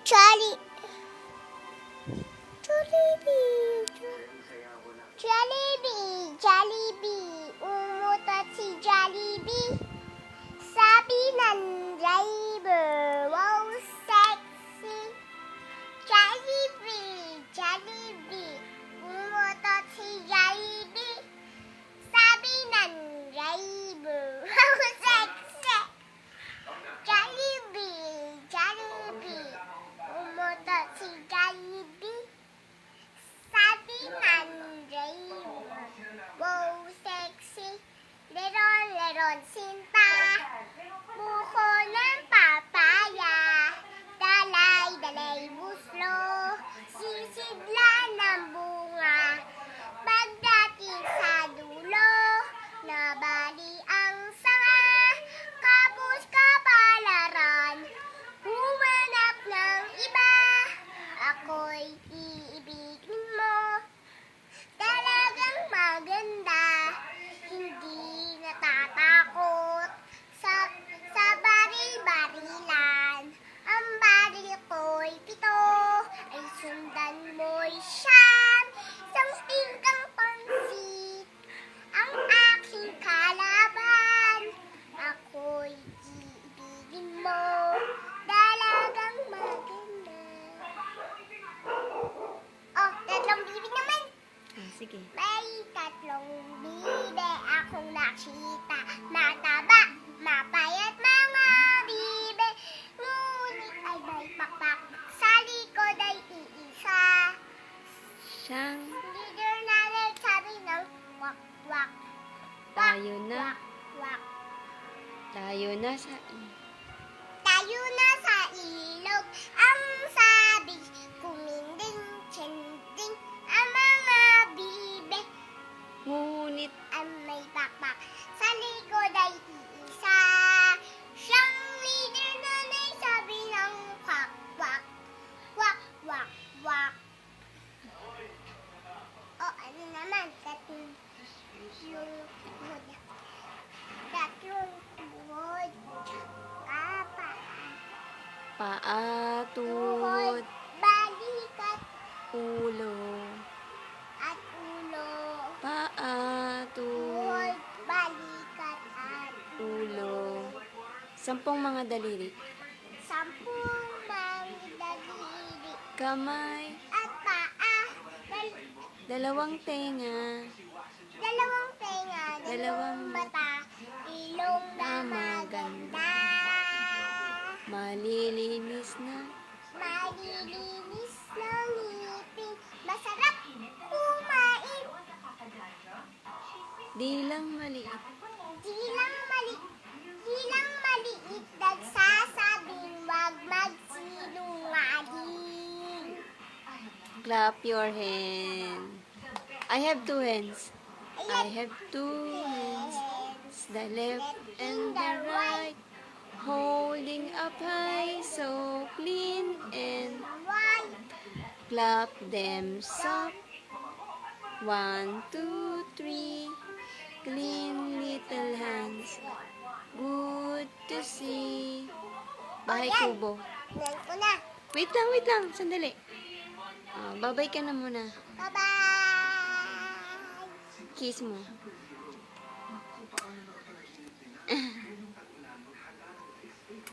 Charlie. Jollibee. Jollibee. Jollibee. Umutot si Jollibee. Sabi ng driver, wow, sexy. Jollibee. Jollibee. Umutot si Jollibee. Sabi ng driver, wow, sexy. Jollibee. Jollibee. Umutot si Jollibee. Sabi ng driver, wow, sexy. Leron-leron sinta. Buko ng papaya. Dalay-dalay buslo. Sisidla ng bunga. Pagdating sa dulo, nabali ang sanga. Kapos kapalaran, humanap ng iba. Ako'y iibigin mo. Talagang maganda. Hindi natatakot sa baril-barilan. Ang baril ko'y 7, ay sundan mo'y 9. Isang tingkang pansit ang aking kalaban. Ako'y iibigin mo. Talagang maganda. Oh, 3 bibig naman. Sige. May 3 bibe akong nakita. Mataba, mapayat mga bibe. Ngunit ay may pakpak. Sa likod ay iisa. Siyang Leader na nagsabi ng wak, wak. tayo na. Wak, wak. Tayo na sa Tayo na sa ilog. Ang sabi, kuminding, tsending. Ang mga bibe ngunit ay may pakpak. Sa likod ay iisa. Siyang leader na nagsabi ng kwak, kwak. Kwak, kwak, kwak. O, ano naman? Tatlong buhod. Tatlong buhod. Kapa. paa, Tuhod. tuhod, Balikat. ulo. At ulo. Paa, Tuhod. tuhod, Balikat. At ulo. 10 mga daliri. 10 daliri. Kamay, At paa. 2 tenga. 2 tenga. 2 Dalawang mata. Ilong na maganda. Malilinis na. Malilinis ng ngipin. Masarap kumain. Di lang maliit. Di lang maliit. Nagsasabing wag magsinungaling. Clap your hand. I have 2 hands. I have 2 hands. The left and the right. Holding up high, so clean and White. clap them soft. 1, 2, 3. Clean little hands. Good to see. Bahay kubo. Nan ko na. Wait lang. Sandali. Babay ka na muna. Bye-bye. Kiss mo.